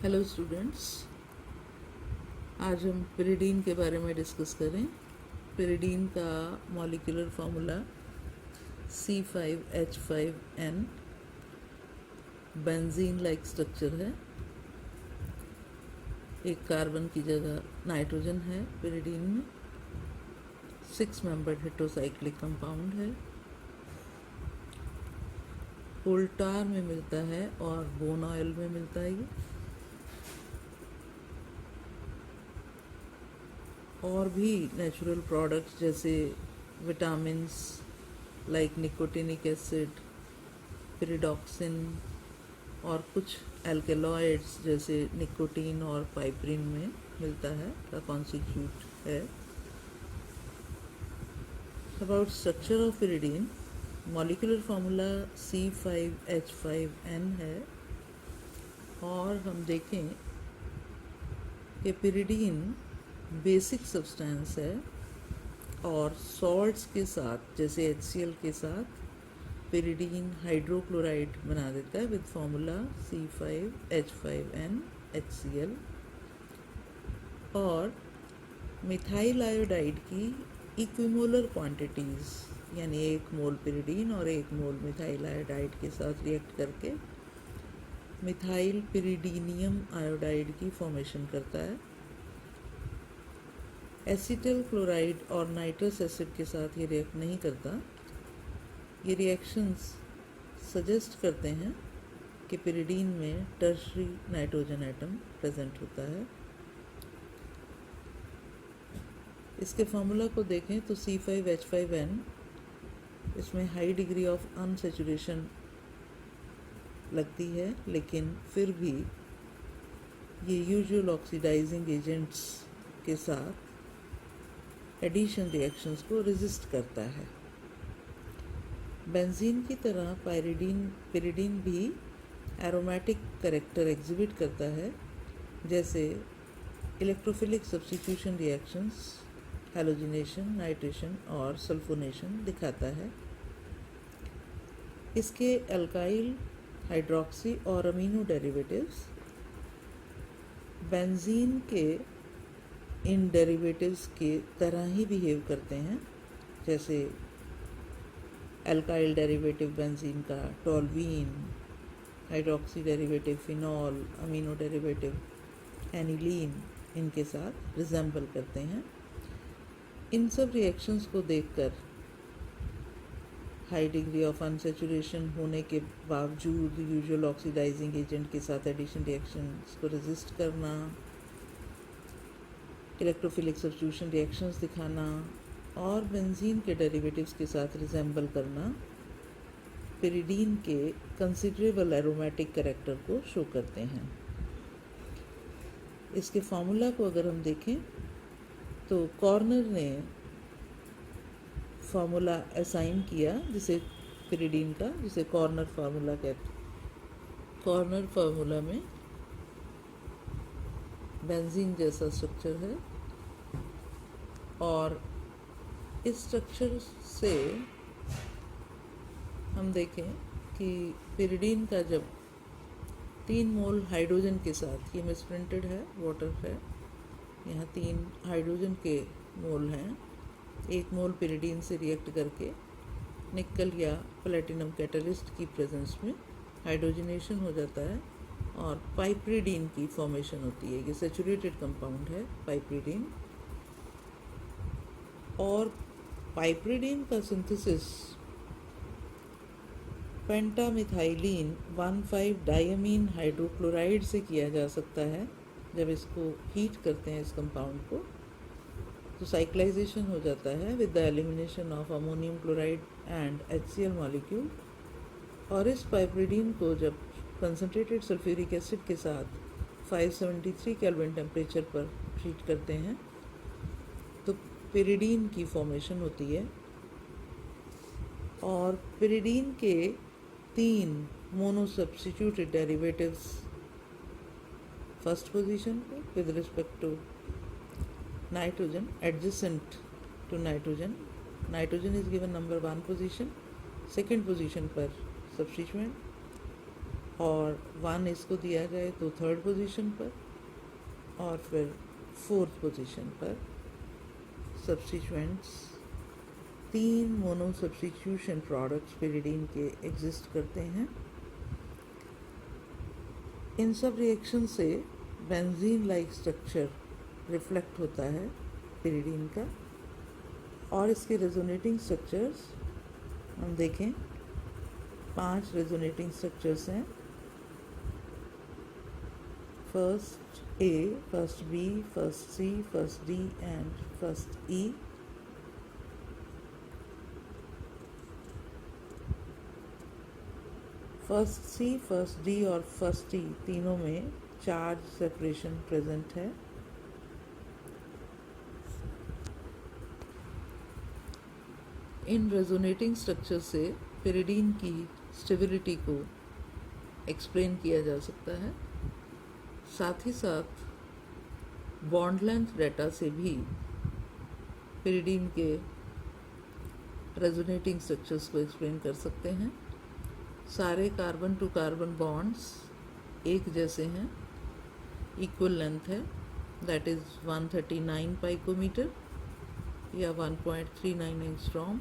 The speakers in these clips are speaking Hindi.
हेलो स्टूडेंट्स, आज हम पिरिडीन के बारे में डिस्कस करें। पिरिडीन का molecular formula C5H5N benzene like structure है। एक कार्बन की जगह नाइट्रोजन है। पिरिडीन में 6 मेंबर्ड हेट्रोसाइक्लिक कंपाउंड है। कोल टार में मिलता है और बोन ऑयल में मिलता है ये। और भी नेचुरल प्रोडक्ट्स जैसे विटामिन्स लाइक निकोटिनिक एसिड, पिरिडॉक्सिन और कुछ एल्केलॉइड्स जैसे निकोटीन और पाइपरिन में मिलता है का कॉन्स्टिट्यूट है। About structure of pyridine, molecular formula C5H5N है। और हम देखें कि पिरिडीन बेसिक सब्सटेंस है और सॉल्ट्स के साथ जैसे HCl के साथ पिरिडीन हाइड्रोक्लोराइड बना देता है विद फार्मूला C5H5N HCl। और मिथाइल आयोडाइड की इक्विमोलर क्वांटिटीज़ यानी 1 मोल पिरिडीन और 1 मोल मिथाइल आयोडाइड के साथ रिएक्ट करके मिथाइल पिरिडीनियम आयोडाइड की फॉर्मेशन करता है। एसिटल क्लोराइड और नाइट्रस एसिड के साथ ये रिएक्ट नहीं करता। ये रिएक्शंस सजेस्ट करते हैं कि पिरिडीन में टर्शरी नाइट्रोजन एटम प्रेजेंट होता है। इसके फार्मूला को देखें तो C5H5N, इसमें हाई डिग्री ऑफ अनसेचुरेशन लगती है, लेकिन फिर भी ये यूजुअल ऑक्सीडाइजिंग एजेंट्स के साथ एडिशन रिएक्शंस को रेजिस्ट करता है। बेंजीन की तरह पिरिडीन भी एरोमेटिक कैरेक्टर एग्जिबिट करता है, जैसे electrophilic substitution reactions, halogenation, nitration और सल्फोनेशन दिखाता है। इसके अल्काइल, हाइड्रोक्सी और अमीनो डेरिवेटिव्स बेंजीन के इन डेरिवेटिव्स के तरह ही बिहेव करते हैं, जैसे अल्काइल डेरिवेटिव बेंजीन का toluene, hydroxy derivative phenol, amino derivative aniline इनके साथ रिजेंबल करते हैं। इन सब रिएक्शंस को देखकर हाई डिग्री ऑफ अनसेचुरेशन होने के बावजूद यूजुअल ऑक्सीडाइजिंग एजेंट के साथ एडिशन रिएक्शंस को रेजिस्ट करना, इलेक्ट्रोफिलिक सब्स्टिट्यूशन रिएक्शंस दिखाना और बेंजीन के डेरिवेटिव्स के साथ रिजेंबल करना पिरिडीन के कंसिडरेबल एरोमेटिक कैरेक्टर को शो करते हैं। इसके फार्मूला को अगर हम देखें तो कॉर्नर ने फार्मूला असाइन किया जिसे पिरिडीन का, जिसे कॉर्नर फार्मूला कहते हैं। कॉर्नर फार्मूला में बेंजीन जैसा स्ट्रक्चर है और इस स्ट्रक्चर से हम देखें कि पिरिडीन का जब 3 मोल हाइड्रोजन के साथ, ये मिसप्रिंटेड है, वाटर है, यहाँ 3 हाइड्रोजन के मोल हैं, 1 मोल पिरिडीन से रिएक्ट करके निकल या प्लेटिनम कैटलिस्ट की प्रेजेंस में हाइड्रोजनेशन हो जाता है और पाइपरिडीन की फॉर्मेशन होती है। ये सेचुरेटेड कंपाउंड है पाइपरिडीन। और पाइपरिडीन का सिंथेसिस पेंटामिथाइलीन 1,5 डायमीन हाइड्रोक्लोराइड से किया जा सकता है। जब इसको हीट करते हैं इस कंपाउंड को तो साइक्लाइजेशन हो जाता है with the elimination of ammonium chloride and HCl molecule. और इस पाइपरिडीन को जब कंसनट्रेटेड सल्फ्यूरिक एसिड के साथ 573 केल्विन टेम्परेचर पर ट्रीट करते हैं तो पिरिडीन की फॉर्मेशन होती है। और पिरिडीन के 3 mono substituted derivatives first position पे with respect to nitrogen, adjacent to nitrogen is given number 1 position, second position पर सब्स्टिट्यूएंट और 1 इसको दिया जाए तो 3rd पोजीशन पर, और फिर 4th पोजीशन पर substituents 3 mono substitution products pyridine के एग्जिस्ट करते हैं। इन सब रिएक्शन से बेंजीन लाइक स्ट्रक्चर रिफ्लेक्ट होता है पिरिडीन का, और इसके रेजोनेटिंग स्ट्रक्चर्स हम देखें 5 रेजोनेटिंग स्ट्रक्चर्स हैं। First A, first B, first C, first D and first E। First C, first D और फर्स्ट E तीनों में चार्ज सेपरेशन प्रेजेंट है। इन रेजोनेटिंग स्ट्रक्चर से पिरिडीन की स्टेबिलिटी को एक्सप्लेन किया जा सकता है। साथ ही साथ बॉन्ड लेंथ डेटा से भी पिरिडीन के रेजोनेटिंग स्ट्रक्चर्स को एक्सप्लेन कर सकते हैं। सारे कार्बन टू कार्बन बॉन्ड्स एक जैसे हैं, इक्वल लेंथ है, दैट इज़ 139 पाइकोमीटर या 1.39 एंगस्ट्रॉम,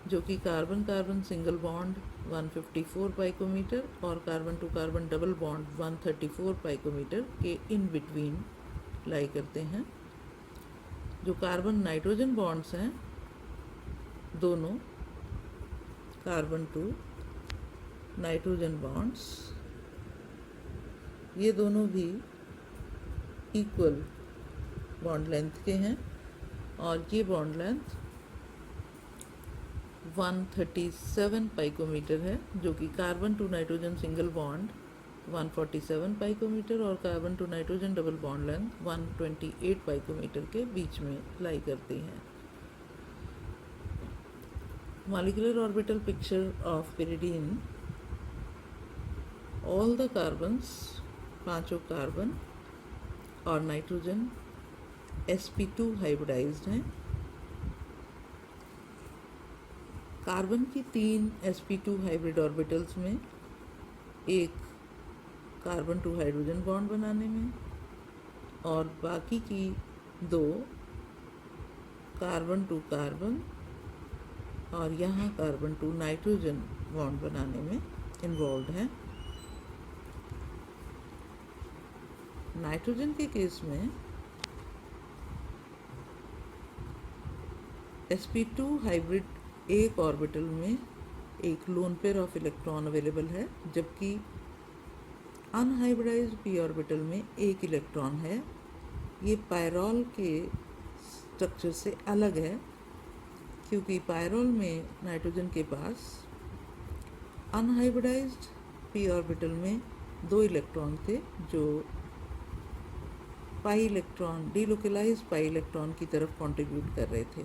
जो कि carbon carbon single bond 154 picometer और carbon to carbon double bond 134 picometer के इन बिटवीन लाई करते हैं। जो कार्बन नाइट्रोजन बॉन्ड्स हैं, दोनों कार्बन टू नाइट्रोजन बॉन्ड्स, ये दोनों भी इक्वल बॉन्ड लेंथ के हैं, और ये बॉन्ड लेंथ 137 पाइकोमीटर है, जो कि carbon to nitrogen single bond 147 picometer और carbon to nitrogen double bond length 128 picometer के बीच में लाई करती हैं। Molecular orbital picture of pyridine, all the carbons, पांचों कार्बन और नाइट्रोजन sp2 हाइब्रिडाइज्ड हैं। कार्बन की 3 sp2 हाइब्रिड ऑर्बिटल्स में, एक कार्बन टू हाइड्रोजन बॉन्ड बनाने में और बाकी की 2 कार्बन टू कार्बन और यहाँ कार्बन टू नाइट्रोजन बॉन्ड बनाने में इन्वॉल्व है। नाइट्रोजन के केस में sp2 हाइब्रिड एक ऑर्बिटल में एक loan pair of electron available है, जबकि अनहाइब्रिडाइज्ड p ऑर्बिटल में एक इलेक्ट्रॉन है। ये पायरॉल के स्ट्रक्चर से अलग है, क्योंकि पायरॉल में नाइट्रोजन के पास अनहाइब्रिडाइज्ड p ऑर्बिटल में 2 इलेक्ट्रॉन थे, जो pi electron, delocalised pi electron की तरफ कंट्रीब्यूट कर रहे थे।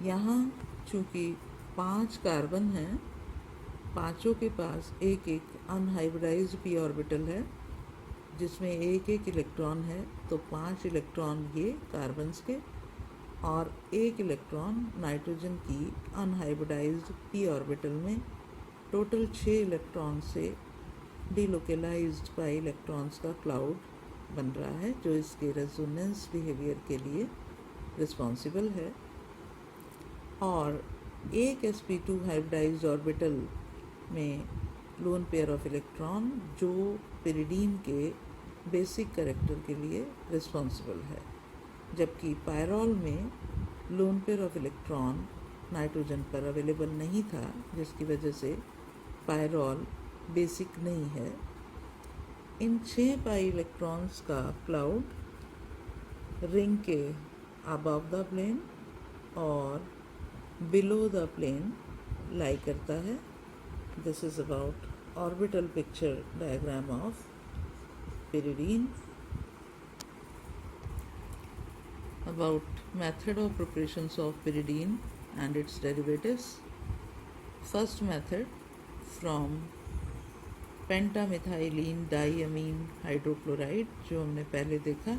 यहाँ चूँकि 5 कार्बन हैं, पांचों के पास एक एक अनहाइब्रिडाइज्ड p ऑर्बिटल है, जिसमें एक एक इलेक्ट्रॉन है, तो 5 इलेक्ट्रॉन ये कार्बन्स के और एक इलेक्ट्रॉन नाइट्रोजन की अनहाइब्रिडाइज्ड p ऑर्बिटल में, टोटल 6 इलेक्ट्रॉन से डीलोकलाइज्ड पाई इलेक्ट्रॉन्स का क्लाउड बन रहा है, जो इसके रेजोनेंस बिहेवियर के लिए रिस्पॉन्सिबल है। और एक sp2 हाइब्रिडाइज्ड ऑर्बिटल में लोन पेयर ऑफ इलेक्ट्रॉन, जो पिरिडीन के बेसिक कैरेक्टर के लिए रिस्पॉन्सिबल है, जबकि पायरॉल में loan pair of electron nitrogen पर अवेलेबल नहीं था, जिसकी वजह से पायरॉल बेसिक नहीं है। इन 6 पाई इलेक्ट्रॉन्स का क्लाउड रिंग के अबव द प्लेन और बिलो द प्लेन लाई करता है। This is about orbital picture diagram of pyridine. About method of preparations of pyridine and its derivatives. First method, from pentamethylene diamine hydrochloride, जो हमने पहले देखा,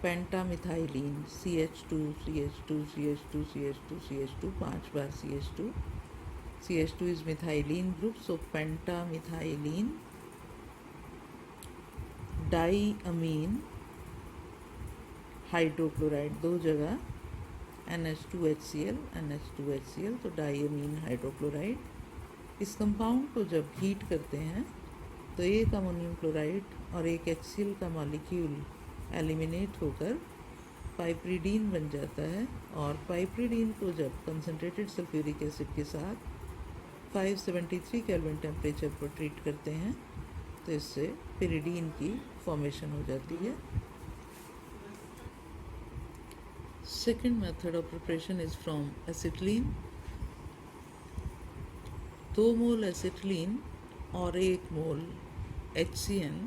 pentamethylene CH2 CH2 CH2 CH2 CH2 5 बार CH2 CH2 is methylene group, so pentamethylene diamine hydrochloride, दो जगह NH2HCl NH2HCl, तो डाइअमीन हाइड्रोक्लोराइड। इस कंपाउंड को जब हीट करते हैं तो एक अमोनियम क्लोराइड और एक HCl का मॉलिक्यूल एलिमिनेट होकर पाइप्रिडीन बन जाता है, और पाइप्रिडीन को जब कंसनट्रेटेड सल्फ्यूरिक एसिड के साथ 573 केल्विन टेम्परेचर पर ट्रीट करते हैं तो इससे पिरिडीन की फॉर्मेशन हो जाती है। Second method of preparation is from acetylene. 2 mole acetylene और 1 मोल HCN,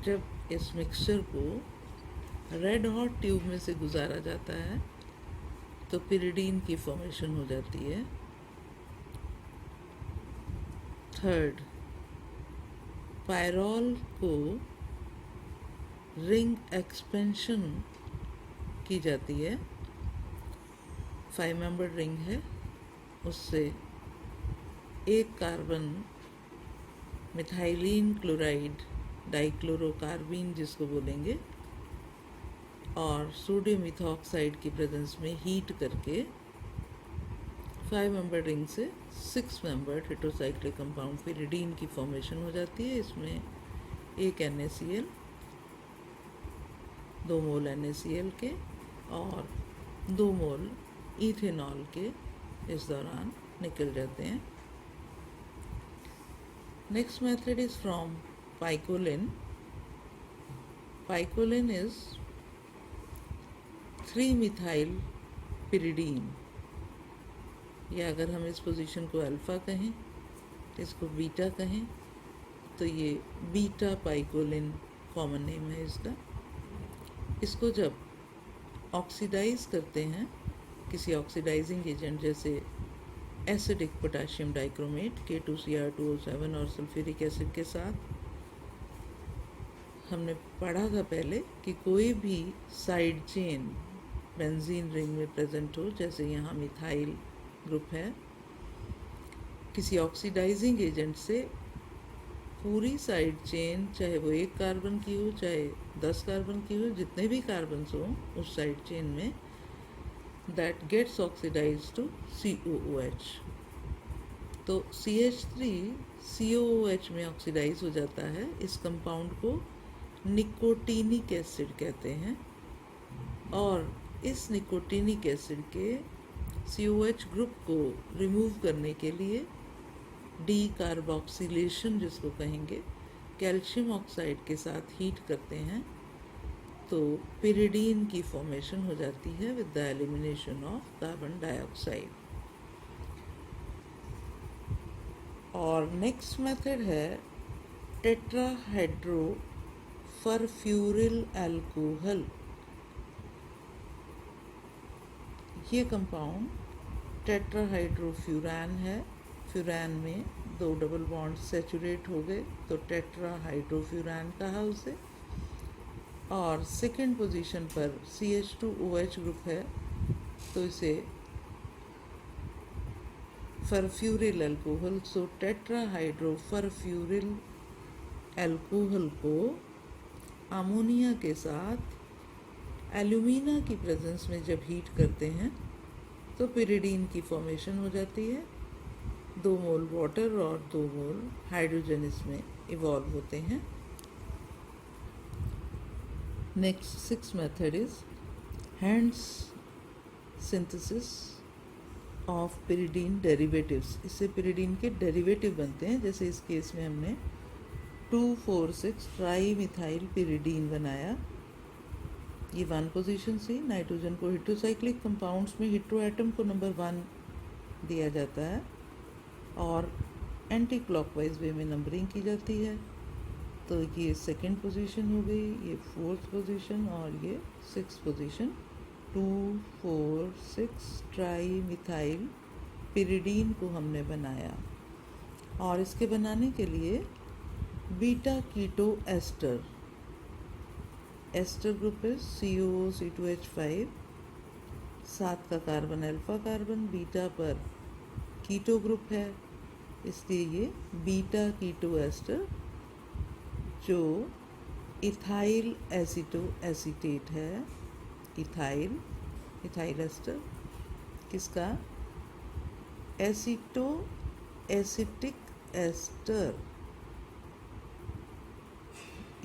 जब इस मिक्सचर को रेड हॉट ट्यूब में से गुजारा जाता है तो पिरिडीन की फॉर्मेशन हो जाती है। थर्ड, पायरॉल को रिंग एक्सपेंशन की जाती है। 5 मेंबर्ड रिंग है, उससे एक कार्बन मिथाइलिन क्लोराइड डाइक्लोरोकार्बीन जिसको बोलेंगे, और सोडियम इथॉक्साइड की प्रेजेंस में हीट करके 5 मेंबर्ड रिंग से 6 मेंबर्ड हेटेरोसाइक्लिक कंपाउंड पिरिडीन की फॉर्मेशन हो जाती है। इसमें एक NaCl, 2 मोल NaCl के और 2 मोल इथेनॉल के इस दौरान निकल जाते हैं। Next method is from picoline. Picoline is three methyl pyridine, या अगर हम इस पोजीशन को अल्फ़ा कहें, इसको बीटा कहें, तो ये बीटा पाइकोलिन कॉमन नेम है इसका। इसको जब ऑक्सीडाइज करते हैं किसी ऑक्सीडाइजिंग एजेंट जैसे एसिडिक पोटेशियम डाइक्रोमेट K2Cr2O7 और सल्फ्यूरिक एसिड के साथ, हमने पढ़ा था पहले कि कोई भी साइड चेन बेंजीन रिंग में प्रेजेंट हो, जैसे यहाँ मिथाइल ग्रुप है, किसी ऑक्सीडाइजिंग एजेंट से पूरी साइड चेन, चाहे वो 1 कार्बन की हो चाहे 10 कार्बन की हो, जितने भी कार्बन्स हों उस साइड चेन में, that gets oxidize to COOH। तो CH3 COOH में ऑक्सीडाइज हो जाता है। इस कंपाउंड को निकोटीनिक एसिड कहते हैं, और इस निकोटीनिक एसिड के COH ग्रुप को रिमूव करने के लिए डीकार्बोक्सिलेशन जिसको कहेंगे, कैल्शियम ऑक्साइड के साथ हीट करते हैं तो पिरिडीन की फॉर्मेशन हो जाती है with the elimination of carbon dioxide. और नेक्स्ट मेथड है टेट्राहाइड्रो फरफ्यूरिल अल्कोहल। ये कंपाउंड टेट्राहाइड्रोफ्यूरान है। फ्यूरान में 2 डबल बॉन्ड सेचुरेट हो गए तो टेट्राहाइड्रोफ्यूरान कहा उसे। और सेकेंड पोजीशन पर CH2OH ग्रुप है तो इसे फरफ्यूरिल अल्कोहल, सो टेट्राहाइड्रो फरफ्यूरिल अल्कोहल को अमोनिया के साथ एल्यूमिना की प्रेजेंस में जब हीट करते हैं तो पिरिडीन की फॉर्मेशन हो जाती है। 2 मोल वाटर और 2 मोल हाइड्रोजन इसमें इवॉल्व होते हैं। Next 6 method is hands synthesis of pyridine derivatives. इससे पिरिडीन के डेरिवेटिव बनते हैं, जैसे इस केस में हमने 2,4,6 ट्राई मिथाइल पिरिडीन बनाया। ये 1 पोजीशन से नाइट्रोजन को हेटेरोसाइक्लिक कंपाउंड्स में हेटेरो एटम को नंबर 1 दिया जाता है और एंटी क्लॉकवाइज वे में नंबरिंग की जाती है। तो ये 2nd पोजीशन हो गई, ये 4th पोजीशन और ये 6th position. 2,4,6 tri methyl pyridine को हमने बनाया, और इसके बनाने के लिए beta keto ester, ester group है COO, C2H5, 7 का कार्बन अल्फा कार्बन, बीटा पर कीटो ग्रुप है, इसलिए ये बीटा कीटो एस्टर जो इथाइल एसिटो एसीटेट है, इथाइल एस्टर किसका, एसिटो एसिटिक एस्टर,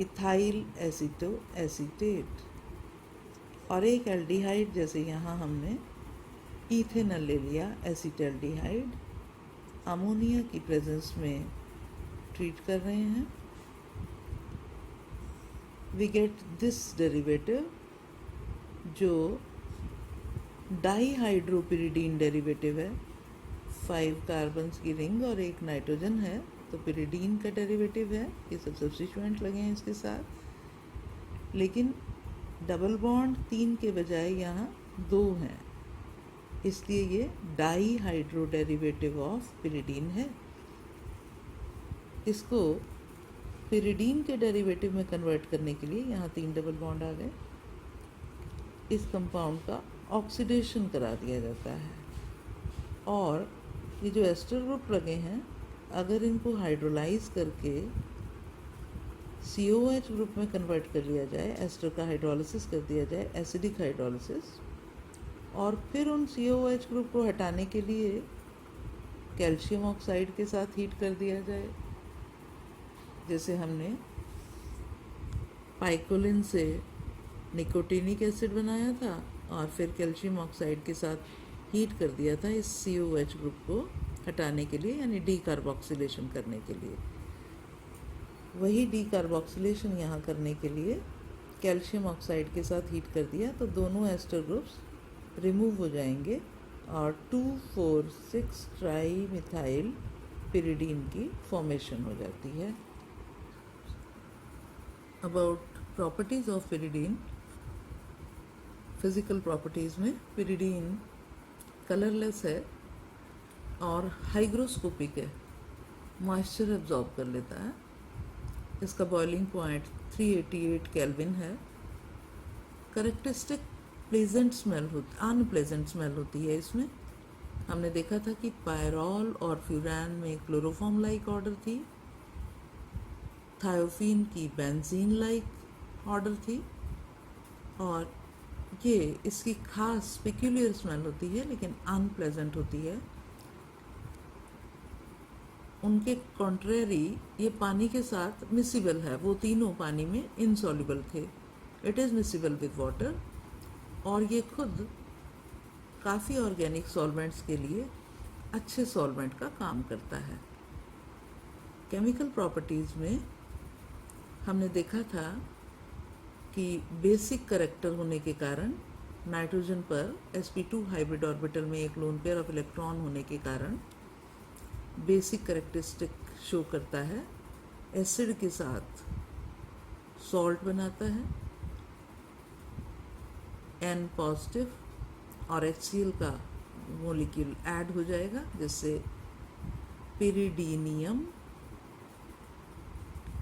इथाइल एसिटो एसीटेट। और एक एल्डिहाइड, जैसे यहाँ हमने इथेनॉल ले लिया, एसिटल्डिहाइड, अमोनिया की प्रेजेंस में ट्रीट कर रहे हैं, वी गेट दिस डेरिवेटिव जो डाईहाइड्रोपिरिडीन डेरिवेटिव है। 5 कार्बन्स की रिंग और एक नाइट्रोजन है, तो पिरिडीन का डेरिवेटिव है। ये सब सब्स्टिट्यूएंट लगे हैं इसके साथ, लेकिन डबल बॉन्ड 3 के बजाय यहाँ 2 हैं, इसलिए ये डाईहाइड्रो डेरिवेटिव ऑफ पिरिडीन है। इसको पिरिडीन के डेरिवेटिव में कन्वर्ट करने के लिए यहाँ 3 डबल बॉन्ड आ गए। इस कंपाउंड का ऑक्सीडेशन करा दिया जाता है, और ये जो एस्टर ग्रुप लगे हैं, अगर इनको हाइड्रोलाइज करके COH ग्रुप में कन्वर्ट कर लिया जाए, एस्टर का हाइड्रोलिसिस कर दिया जाए, एसिडिक हाइड्रोलिसिस, और फिर उन COH ग्रुप को हटाने के लिए कैल्शियम ऑक्साइड के साथ हीट कर दिया जाए, जैसे हमने पाइकोलिन से निकोटिनिक एसिड बनाया था और फिर कैल्शियम ऑक्साइड के साथ हीट कर दिया था इस COH ग्रुप को हटाने के लिए, यानी डीकार्बोक्सिलेशन करने के लिए। वही डीकार्बोक्सिलेशन यहाँ करने के लिए कैल्शियम ऑक्साइड के साथ हीट कर दिया, तो दोनों एस्टर ग्रुप्स रिमूव हो जाएंगे और 2,4,6 ट्राई मिथाइल पिरिडीन की फॉर्मेशन हो जाती है। About properties of pyridine, physical properties में पिरिडीन कलरलेस है और हाइग्रोस्कोपिक है, मॉइस्चर एब्जॉर्ब कर लेता है। इसका बॉइलिंग पॉइंट 388 केल्विन है। Characteristic pleasant smell unpleasant smell होती है इसमें। हमने देखा था कि पायरॉल और फ्यूरान में क्लोरोफॉर्म लाइक ऑर्डर थी, थायोफीन की बेंजीन लाइक ऑर्डर थी, और ये इसकी खास पेक्यूलियर स्मेल होती है, लेकिन अनप्लेजेंट होती है। उनके कॉन्ट्रेरी ये पानी के साथ मिसिबल है, वो तीनों पानी में इनसॉल्युबल थे। It is miscible with water, और ये खुद काफ़ी ऑर्गेनिक सॉल्वेंट्स के लिए अच्छे सॉल्वेंट का काम करता है। केमिकल प्रॉपर्टीज़ में हमने देखा था कि बेसिक करेक्टर होने के कारण नाइट्रोजन पर sp2 हाइब्रिड ऑर्बिटल में एक लोन पेयर ऑफ इलेक्ट्रॉन होने के कारण बेसिक करेक्टरिस्टिक शो करता है। एसिड के साथ सॉल्ट बनाता है, N पॉजिटिव, और HCl का मोलिक्यूल ऐड हो जाएगा, जिससे पिरिडीनियम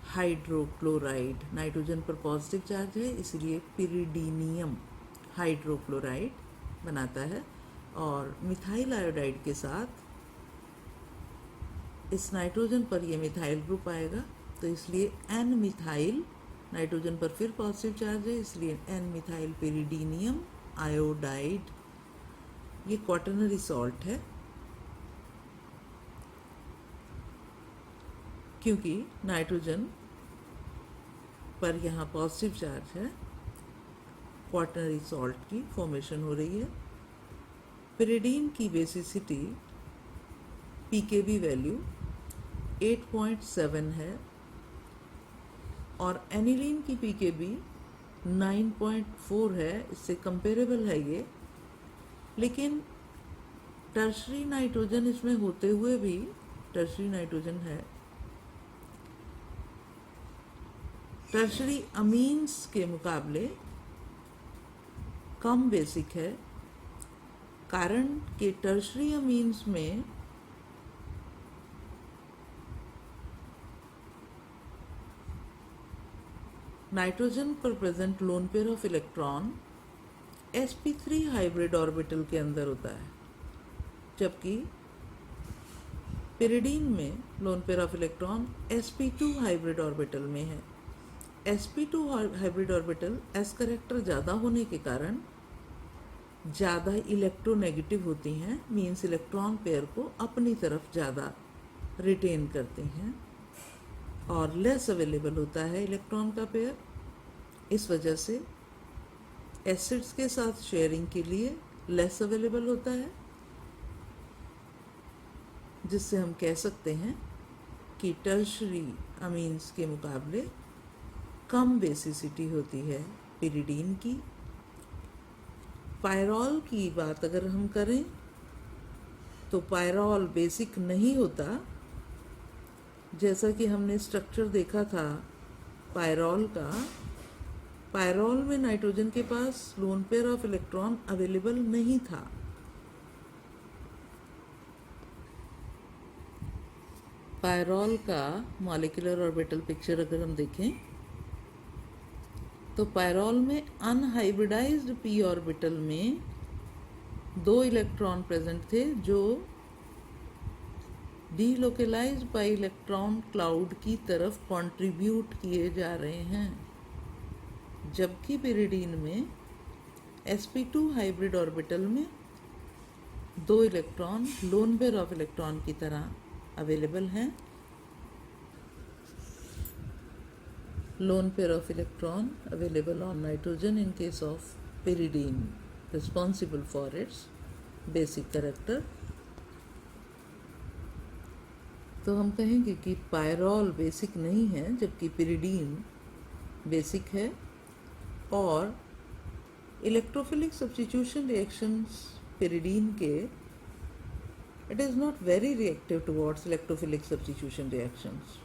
हाइड्रोक्लोराइड, नाइट्रोजन पर पॉजिटिव चार्ज है इसलिए पिरिडीनियम हाइड्रोक्लोराइड बनाता है। और मिथाइल आयोडाइड के साथ इस नाइट्रोजन पर ये मिथाइल ग्रुप आएगा, तो इसलिए N मिथाइल, नाइट्रोजन पर फिर पॉजिटिव चार्ज है इसलिए N मिथाइल पिरिडीनियम आयोडाइड, ये क्वाटरनरी सॉल्ट है। क्योंकि नाइट्रोजन पर यहाँ पॉजिटिव चार्ज है, क्वाटरनरी सॉल्ट की फॉर्मेशन हो रही है। पिरिडीन की बेसिसिटी pKb वैल्यू 8.7 है और एनिलीन की pKb 9.4 है, इससे कंपेरेबल है ये। लेकिन टर्शरी नाइट्रोजन इसमें होते हुए भी, टर्शरी नाइट्रोजन है, टर्शरी अमीन्स के मुकाबले कम बेसिक है, कारण कि टर्शरी अमीन्स में नाइट्रोजन पर present loan pair of electron sp3 hybrid orbital के अंदर होता है, जबकि पिरिडीन में loan pair of electron sp2 hybrid orbital में है। sp2 hybrid orbital s character ज़्यादा होने के कारण ज़्यादा इलेक्ट्रोनेगेटिव होती हैं, मीन्स इलेक्ट्रॉन पेयर को अपनी तरफ ज़्यादा रिटेन करते हैं और लेस अवेलेबल होता है इलेक्ट्रॉन का पेयर। इस वजह से एसिड्स के साथ शेयरिंग के लिए लेस अवेलेबल होता है, जिससे हम कह सकते हैं कि टर्शरी अमीन्स के मुकाबले कम बेसिसिटी होती है पिरिडीन की। पायरॉल की बात अगर हम करें तो पायरॉल बेसिक नहीं होता। जैसा कि हमने स्ट्रक्चर देखा था पायरॉल का, पायरॉल में नाइट्रोजन के पास lone pair of electron available नहीं था। पायरॉल का मॉलिक्यूलर ऑर्बिटल पिक्चर अगर हम देखें तो पायरॉल में अनहाइब्रिडाइज्ड p ऑर्बिटल में 2 इलेक्ट्रॉन प्रेजेंट थे जो डीलोकलाइज्ड बाई इलेक्ट्रॉन क्लाउड की तरफ कंट्रीब्यूट किए जा रहे हैं, जबकि पिरिडीन में sp2 हाइब्रिड ऑर्बिटल में 2 electron loan pair of electron की तरह अवेलेबल हैं। Lone pair of electron available on nitrogen in case of pyridine, responsible for its basic character। तो हम कहेंगे कि पायरॉल बेसिक नहीं है जबकि पिरिडीन बेसिक है, और इलेक्ट्रोफिलिक सब्स्टिट्यूशन रिएक्शंस पिरिडीन के it is not very reactive towards electrophilic substitution reactions,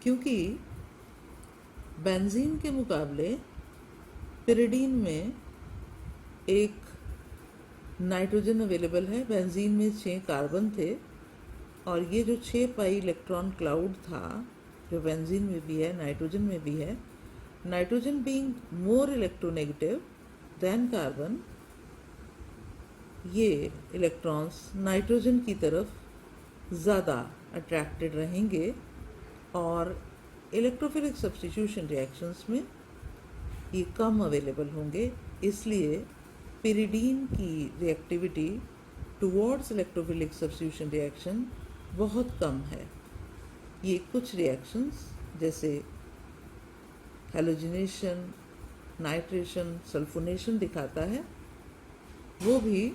क्योंकि बेंजीन के मुकाबले पिरिडीन में एक नाइट्रोजन अवेलेबल है। बेंजीन में 6 कार्बन थे और ये जो 6 पाई इलेक्ट्रॉन क्लाउड था जो बेंजीन में भी है नाइट्रोजन में भी है, nitrogen being more electronegative than carbon, ये इलेक्ट्रॉन्स नाइट्रोजन की तरफ ज़्यादा अट्रैक्टेड रहेंगे और इलेक्ट्रोफिलिक सब्स्टिट्यूशन रिएक्शंस में ये कम अवेलेबल होंगे। इसलिए पिरिडीन की reactivity towards electrophilic substitution reaction बहुत कम है। ये कुछ रिएक्शंस जैसे हैलोजिनेशन, नाइट्रेशन, सल्फोनेशन दिखाता है, वो भी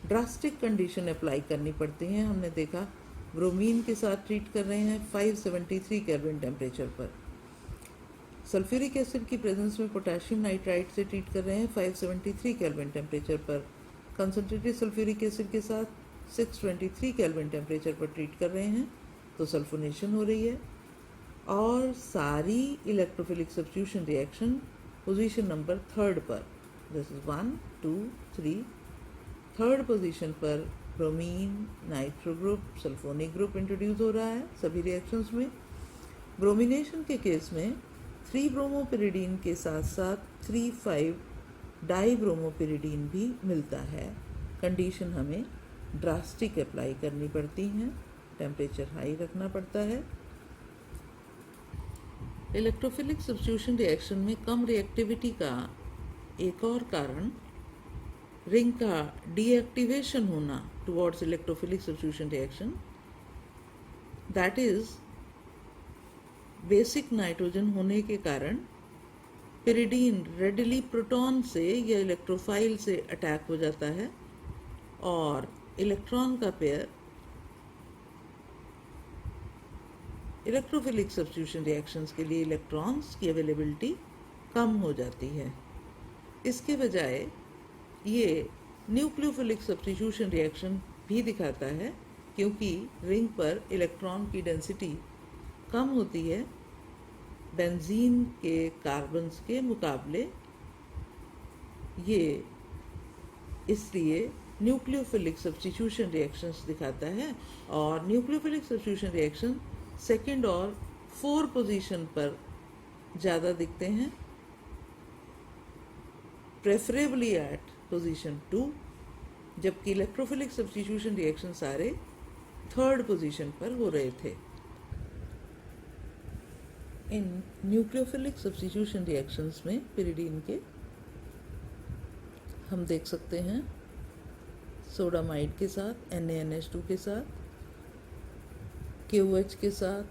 ड्रास्टिक कंडीशन अप्लाई करनी पड़ती हैं। हमने देखा ब्रोमीन के साथ ट्रीट कर रहे हैं 573 केल्विन टेम्परेचर पर, सल्फ्यूरिक एसिड की प्रेजेंस में पोटेशियम नाइट्राइड से ट्रीट कर रहे हैं 573 केल्विन टेम्परेचर पर, कंसनट्रेटेड सल्फ्यूरिक एसिड के साथ 623 केल्विन टेम्परेचर पर ट्रीट कर रहे हैं, तो सल्फोनेशन हो रही है। और सारी electrophilic substitution reaction position number 3 पर, दिस इज 1 2 3, 3rd पोजीशन पर bromine, nitro group, sulphonic group introduce हो रहा है सभी रिएक्शंस में। ब्रोमिनेशन के केस में 3 ब्रोमोपिरिडीन के साथ साथ 3,5 डाई ब्रोमोपिरिडीन भी मिलता है। कंडीशन हमें ड्रास्टिक अप्लाई करनी पड़ती हैं, टेम्परेचर हाई रखना पड़ता है। इलेक्ट्रोफिलिक सब्स्टिट्यूशन रिएक्शन में कम रिएक्टिविटी का एक और कारण रिंग का डीएक्टिवेशन होना towards electrophilic substitution reaction, that is basic nitrogen होने के कारण पिरिडीन रेडिली प्रोटॉन से या इलेक्ट्रोफाइल से अटैक हो जाता है और इलेक्ट्रॉन का पेयर इलेक्ट्रोफिलिक सब्स्टिट्यूशन रिएक्शंस के लिए इलेक्ट्रॉन्स की अवेलेबिलिटी कम हो जाती है। इसके बजाय ये न्यूक्लियोफिलिक सब्स्टिट्यूशन रिएक्शन भी दिखाता है, क्योंकि रिंग पर इलेक्ट्रॉन की डेंसिटी कम होती है बेंजीन के कार्बन्स के मुकाबले, ये इसलिए न्यूक्लियोफिलिक सब्स्टिट्यूशन रिएक्शंस दिखाता है। और न्यूक्लियोफिलिक सब्स्टिट्यूशन रिएक्शन 2nd और 4 पोजीशन पर ज़्यादा दिखते हैं, प्रेफरेबली एट पोजीशन 2, जबकि इलेक्ट्रोफिलिक सब्स्टिट्यूशन रिएक्शन सारे थर्ड पोजीशन पर हो रहे थे। इन न्यूक्लियोफिलिक सब्स्टिट्यूशन रिएक्शंस में पिरिडीन के हम देख सकते हैं सोडामाइड के साथ, NaNH2 के साथ, KOH के साथ,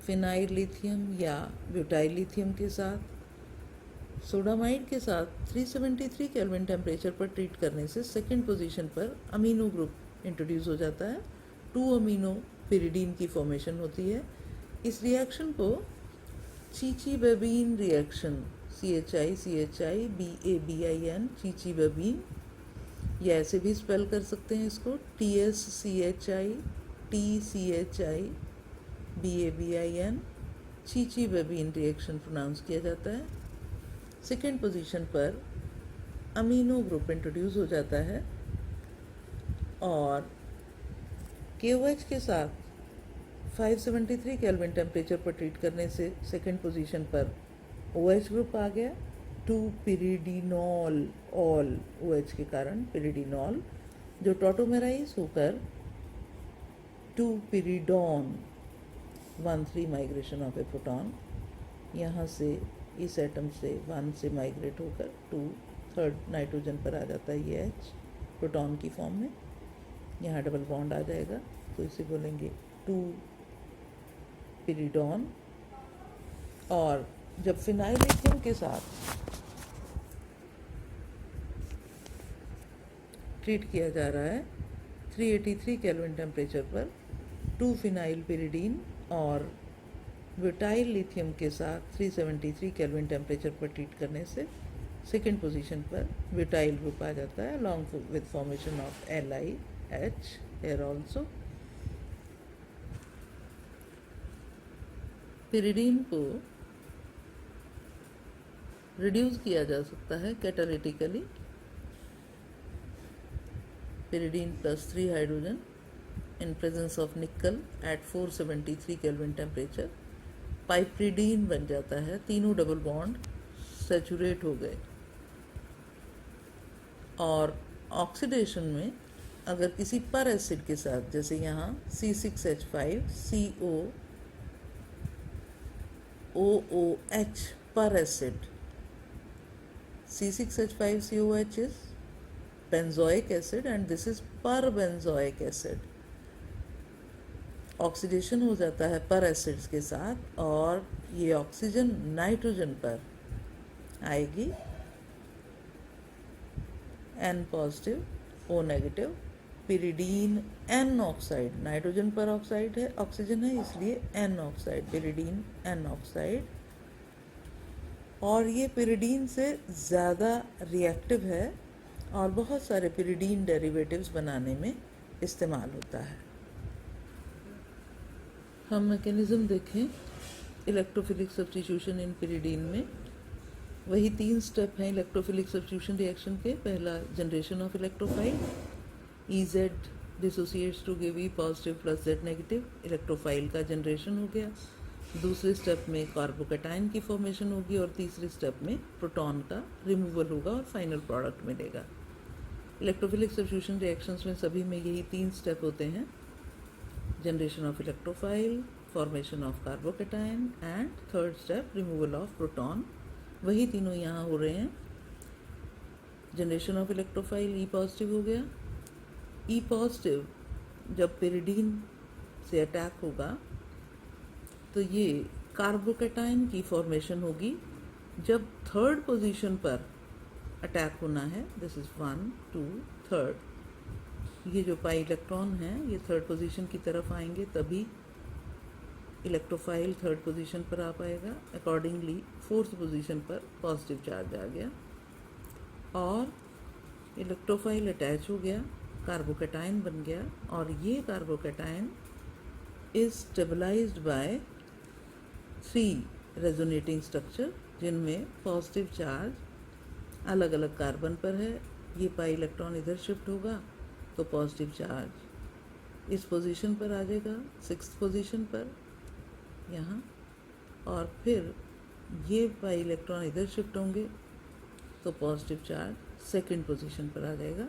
फिनाइल लिथियम या ब्यूटाइल लिथियम के साथ। सोडामाइड के साथ 373 केल्विन टेम्परेचर पर ट्रीट करने से सेकंड पोजीशन पर अमीनो ग्रुप इंट्रोड्यूस हो जाता है, 2 अमीनो पिरिडीन की फॉर्मेशन होती है। इस रिएक्शन को चीचीबेबीन रिएक्शन, CHI BABIN, चीचीबेबीन, या ऐसे भी स्पेल कर सकते हैं इसको, TSCHI TCHI BABIN, Chichibabin reaction pronounce किया जाता है। सेकेंड पोजीशन पर अमीनो ग्रुप इंट्रोड्यूस हो जाता है और KOH के साथ 573 केल्विन टेम्परेचर पर ट्रीट करने से सेकेंड पोजीशन पर OH ग्रुप आ गया, 2 पिरिडीनॉल, ऑल OH के कारण पिरिडीनॉल, जो टॉटोमेराइज होकर 2 पिरिडॉन, 1,3 माइग्रेशन ऑफ ए प्रोटॉन, यहाँ से इस एटम से 1 से माइग्रेट होकर 2 थर्ड नाइट्रोजन पर आ जाता है ये H प्रोटॉन की फॉर्म में। यहाँ डबल बॉन्ड आ जाएगा तो इसे बोलेंगे 2 पिरिडॉन। और जब फिनाइल लिथियम के साथ ट्रीट किया जा रहा है 383 केल्विन टेम्परेचर पर 2 फिनाइल पिरिडीन, और ब्यूटाइल लिथियम के साथ 373 केल्विन टेम्परेचर पर ट्रीट करने से सेकेंड पोजीशन पर ब्यूटाइल ग्रुप आ जाता है along with formation of LiH here also। Pyridine को रिड्यूस किया जा सकता है कैटालिटिकली, pyridine plus 3 hydrogen in presence of nickel at 473 Kelvin temperature, पाइप्रिडीन बन जाता है, तीनों डबल बॉन्ड सेचुरेट हो गए। और ऑक्सीडेशन में अगर किसी पर एसिड के साथ, जैसे यहाँ C6H5 COOH per acid, C6H5COH is benzoic acid and this is perbenzoic acid। Oxidation हो जाता है पर एसिड्स के साथ और ये ऑक्सीजन नाइट्रोजन पर आएगी, N positive O negative, pyridine N oxide, nitrogen पर ऑक्साइड है, ऑक्सीजन है इसलिए N oxide, pyridine N oxide. और ये पिरिडीन से ज़्यादा रिएक्टिव है और बहुत सारे पिरिडीन डेरिवेटिव्स बनाने में इस्तेमाल होता है। हम मैकेनिज़्म देखें इलेक्ट्रोफिलिक सब्स्टिट्यूशन इन पिरिडीन में। वही 3 स्टेप हैं इलेक्ट्रोफिलिक सब्स्टिट्यूशन रिएक्शन के। पहला generation of electrophile, EZ dissociates to give E positive plus Z negative, electrophile का जनरेशन हो गया। दूसरे स्टेप में कार्बोकैटायन की फॉर्मेशन होगी और तीसरे स्टेप में प्रोटॉन का रिमूवल होगा और फाइनल प्रोडक्ट मिलेगा। इलेक्ट्रोफिलिक सब्स्टिट्यूशन रिएक्शंस में सभी में यही 3 स्टेप होते हैं, generation of electrophile, formation of carbocation and third step removal of proton. वही तीनों यहाँ हो रहे हैं। Generation of electrophile E positive हो गया। E पॉजिटिव जब पिरिडीन से अटैक होगा तो ये कार्बोकैटायन की फॉर्मेशन होगी। जब थर्ड पोजीशन पर अटैक होना है, दिस इज़ 1 2 थर्ड, ये जो पाई इलेक्ट्रॉन हैं ये थर्ड पोजीशन की तरफ आएंगे तभी इलेक्ट्रोफाइल थर्ड पोजीशन पर आ पाएगा। अकॉर्डिंगली फोर्थ पोजीशन पर पॉजिटिव चार्ज आ गया और इलेक्ट्रोफाइल अटैच हो गया, कार्बोकैटायन बन गया और ये carbocation is stabilized by 3 resonating structure जिनमें पॉजिटिव चार्ज अलग अलग कार्बन पर है। ये पाई इलेक्ट्रॉन इधर शिफ्ट होगा तो पॉजिटिव चार्ज इस पोजीशन पर आ जाएगा, 6th पोजीशन पर यहाँ, और फिर ये पाई इलेक्ट्रॉन इधर शिफ्ट होंगे तो पॉजिटिव चार्ज 2nd पोजीशन पर आ जाएगा।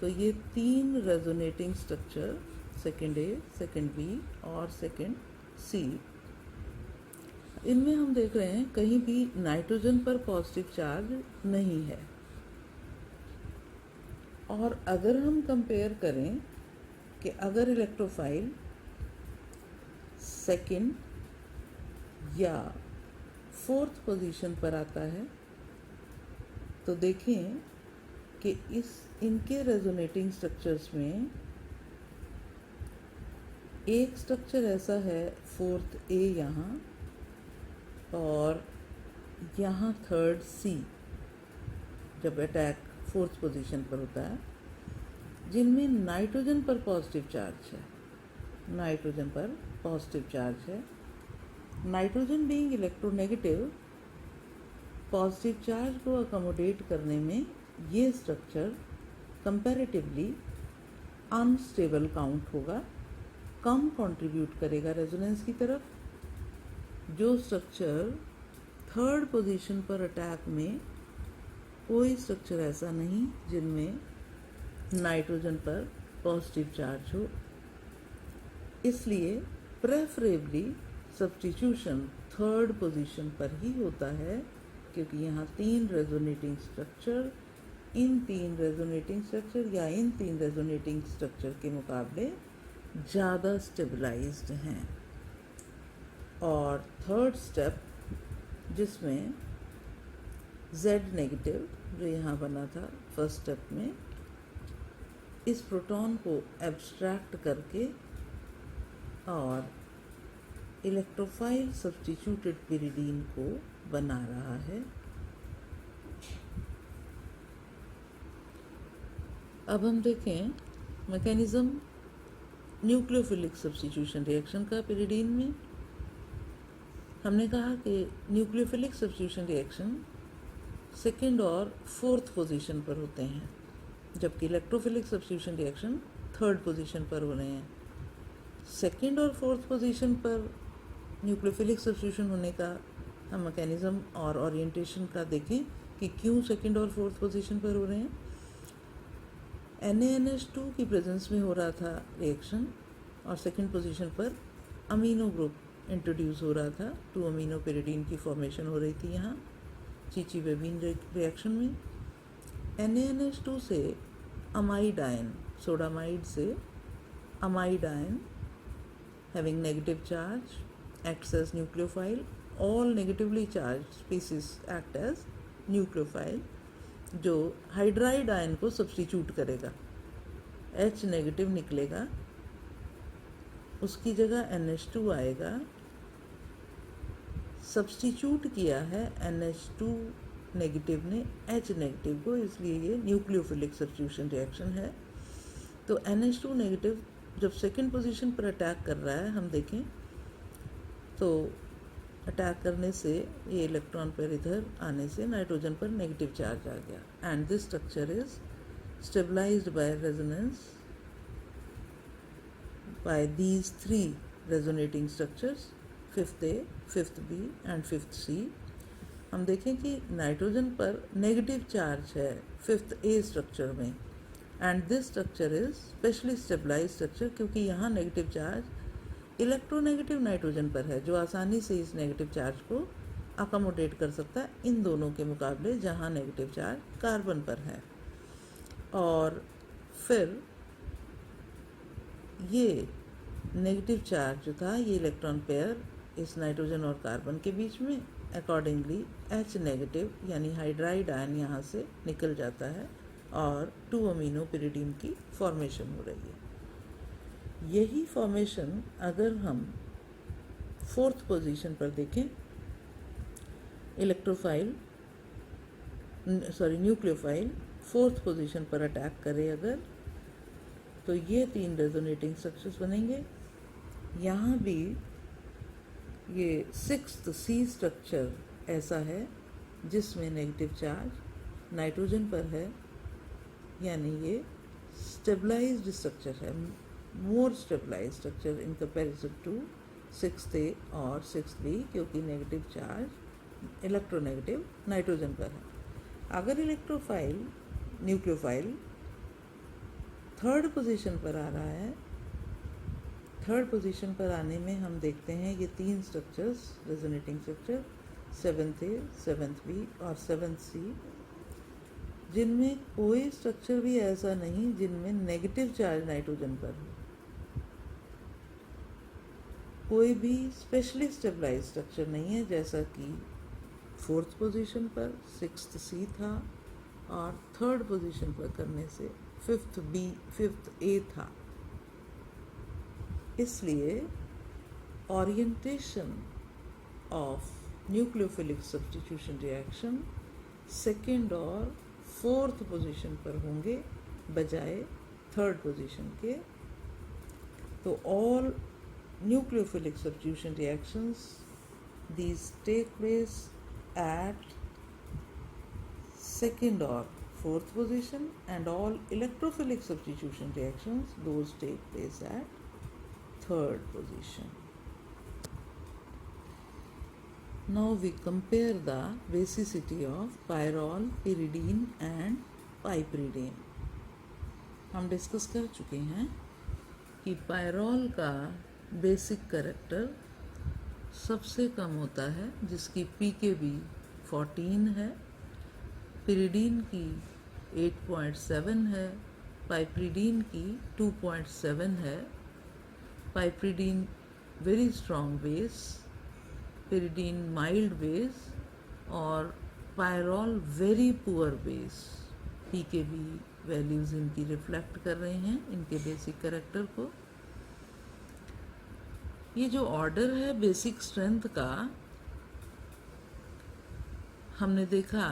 तो ये 3 resonating structure second A, second B और सेकंड सी, इनमें हम देख रहे हैं कहीं भी नाइट्रोजन पर पॉजिटिव चार्ज नहीं है। और अगर हम कंपेयर करें कि अगर इलेक्ट्रोफाइल सेकंड या फोर्थ पोजीशन पर आता है तो देखें कि इनके रेजोनेटिंग स्ट्रक्चर्स में एक स्ट्रक्चर ऐसा है फोर्थ ए यहाँ और यहाँ थर्ड सी, जब अटैक फोर्थ पोजीशन पर होता है, जिनमें नाइट्रोजन पर पॉजिटिव चार्ज है, नाइट्रोजन पर पॉजिटिव चार्ज है। Nitrogen being electronegative, positive charge को अकोमोडेट करने में ये स्ट्रक्चर कंपैरेटिवली अनस्टेबल काउंट होगा, कम कंट्रीब्यूट करेगा रेजोनेंस की तरफ। जो स्ट्रक्चर थर्ड पोजीशन पर अटैक में कोई स्ट्रक्चर ऐसा नहीं जिनमें नाइट्रोजन पर पॉजिटिव चार्ज हो, इसलिए प्रेफरेबली सब्स्टिट्यूशन थर्ड पोजीशन पर ही होता है, क्योंकि यहाँ 3 resonating structure in 3 resonating structure या इन 3 रेजोनेटिंग स्ट्रक्चर के मुकाबले ज़्यादा स्टेबलाइज्ड हैं। और थर्ड स्टेप जिसमें Z नेगेटिव जो यहाँ बना था फर्स्ट स्टेप में, इस प्रोटॉन को एब्स्ट्रैक्ट करके और इलेक्ट्रोफाइल सब्स्टिट्यूटेड पिरिडीन को बना रहा है। अब हम देखें मैकेनिज्म न्यूक्लियोफिलिक सब्स्टिट्यूशन रिएक्शन का पिरिडीन में। हमने कहा कि न्यूक्लियोफिलिक सब्स्टिट्यूशन रिएक्शन सेकेंड और फोर्थ पोजीशन पर होते हैं, जबकि electrophilic substitution reaction third position पर हो रहे हैं। सेकेंड और फोर्थ पोजीशन पर न्यूक्लियोफिलिक सब्स्टिट्यूशन होने का हम मैकेनिज्म और ओरिएंटेशन का देखें कि क्यों सेकेंड और फोर्थ पोजीशन पर हो रहे हैं। NaNH2 की प्रेजेंस में हो रहा था रिएक्शन और सेकेंड पोजीशन पर अमीनो ग्रुप इंट्रोड्यूस हो रहा था, 2 अमीनो पिरिडीन की फॉर्मेशन हो रही थी यहाँ चीची-वेबिन रिएक्शन में। NaNH2 से अमाइड आयन, सोडामाइड से amide ion having negative charge acts as nucleophile. All negatively charged species act as nucleophile, जो हाइड्राइड आयन को सब्स्टिट्यूट करेगा। H नेगेटिव निकलेगा, उसकी जगह NH2 आएगा। सब्स्टिट्यूट किया है NH2 नेगेटिव ने H नेगेटिव को, इसलिए ये न्यूक्लियोफिलिक सब्स्टिट्यूशन रिएक्शन है। तो NH2 नेगेटिव जब सेकेंड पोजीशन पर अटैक कर रहा है, हम देखें तो अटैक करने से ये इलेक्ट्रॉन पर इधर आने से नाइट्रोजन पर नेगेटिव चार्ज आ गया and this structure is stabilized by resonance by these 3 resonating structures, 5th A, 5th B and 5th C। हम देखें कि नाइट्रोजन पर नेगेटिव चार्ज है 5th A स्ट्रक्चर में and this structure is specially stabilized structure, क्योंकि यहाँ नेगेटिव चार्ज इलेक्ट्रोनेगेटिव नाइट्रोजन पर है, जो आसानी से इस नेगेटिव चार्ज को अकोमोडेट कर सकता है इन दोनों के मुकाबले जहाँ नेगेटिव चार्ज कार्बन पर है। और फिर ये नेगेटिव चार्ज जो था, ये इलेक्ट्रॉन पेयर इस नाइट्रोजन और कार्बन के बीच में, अकॉर्डिंगली H नेगेटिव यानी हाइड्राइड आयन यहाँ से निकल जाता है और 2 अमीनो पिरिडीन की फॉर्मेशन हो रही है। यही फॉर्मेशन अगर हम फोर्थ पोजीशन पर देखें, न्यूक्लियोफाइल फोर्थ पोजीशन पर अटैक करे अगर, तो ये 3 रेजोनेटिंग स्ट्रक्चर्स बनेंगे। यहाँ भी ये 6th C स्ट्रक्चर ऐसा है जिसमें नेगेटिव चार्ज नाइट्रोजन पर है, यानी ये स्टेबलाइज्ड स्ट्रक्चर है, more stabilized structure in comparison to 6th A और 6th B, क्योंकि नेगेटिव चार्ज इलेक्ट्रोनेगेटिव नाइट्रोजन पर है। अगर न्यूक्लियोफाइल थर्ड पोजीशन पर आ रहा है थर्ड पोजीशन पर आने में हम देखते हैं ये 3 structures resonating structure 7th A, 7th B और 7th C, जिनमें कोई स्ट्रक्चर भी ऐसा नहीं जिनमें नेगेटिव चार्ज नाइट्रोजन पर हो। कोई भी स्पेशली स्टेबलाइज स्ट्रक्चर नहीं है, जैसा कि 4th पोजीशन पर 6th C था और 3rd पोजीशन पर करने से 5th A था। इसलिए orientation of nucleophilic substitution reaction 2nd और 4th पोजीशन पर होंगे बजाय 3rd पोजीशन के। तो all nucleophilic substitution reactions, these take place at 2nd or 4th position, and all electrophilic substitution reactions, those take place at 3rd position. Now we compare the basicity of pyrrole, pyridine and piperidine. हम डिस्कस कर चुके हैं कि पायरोल का बेसिक कैरेक्टर सबसे कम होता है, जिसकी pKb 14 है, पिरिडीन की 8.7 है, पाइपरिडीन की 2.7 है। Piperidine very strong base, pyridine mild base और pyrrole very poor base. pKb values इनकी रिफ्लेक्ट कर रहे हैं इनके बेसिक कैरेक्टर को। ये जो ऑर्डर है बेसिक स्ट्रेंथ का, हमने देखा,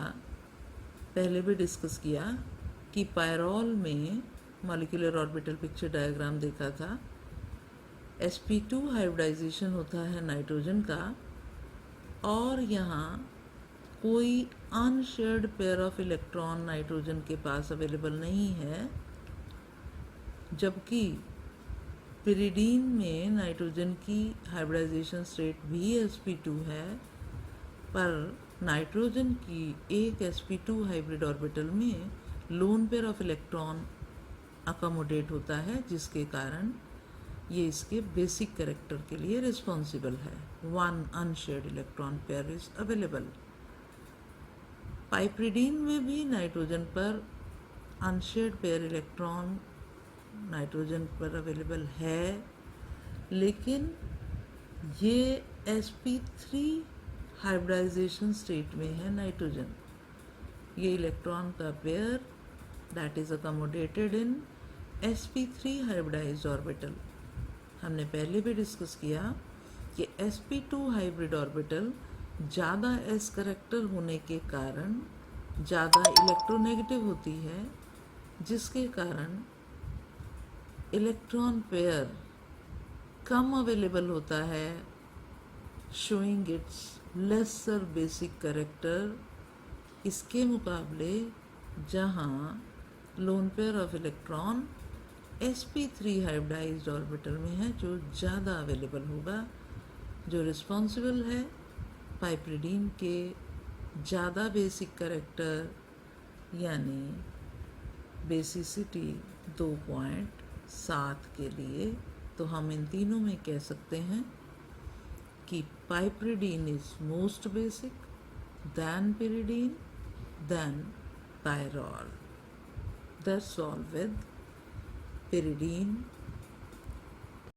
पहले भी डिस्कस किया कि पायरोल में मॉलिक्यूलर ऑर्बिटल पिक्चर डायग्राम देखा था। sp2 हाइब्रिडाइजेशन होता है नाइट्रोजन का और यहाँ कोई unshared pair of electron nitrogen के पास अवेलेबल नहीं है, जबकि पिरिडीन में नाइट्रोजन की हाइब्रिडाइजेशन स्टेट भी sp2 है, पर नाइट्रोजन की एक sp2 हाइब्रिड ऑर्बिटल में loan pair of electron accommodate होता है, जिसके कारण ये इसके बेसिक कैरेक्टर के लिए रिस्पॉन्सिबल है। 1 unshared electron pair is available. Piperidine में भी नाइट्रोजन पर अनशेयर्ड पेयर इलेक्ट्रॉन नाइट्रोजन पर अवेलेबल है, लेकिन ये sp3 हाइब्रिडाइजेशन स्टेट में है नाइट्रोजन। ये इलेक्ट्रॉन का pair that is accommodated in sp3 hybridized orbital. हमने पहले भी डिस्कस किया कि sp2 हाइब्रिड ऑर्बिटल ज़्यादा s करेक्टर होने के कारण ज़्यादा इलेक्ट्रोनेगेटिव होती है, जिसके कारण इलेक्ट्रॉन पेयर कम अवेलेबल होता है, showing its lesser basic character. इसके मुकाबले जहाँ lone pair of electron sp3 hybridized orbital में है, जो ज़्यादा अवेलेबल होगा, जो रिस्पॉन्सिबल है पाइपरिडीन के ज़्यादा बेसिक कैरेक्टर यानी बेसिसिटी 2.7 के लिए। तो हम इन तीनों में कह सकते हैं कि piperidine is most basic, than pyridine, than pyrrole. That's all with pyridine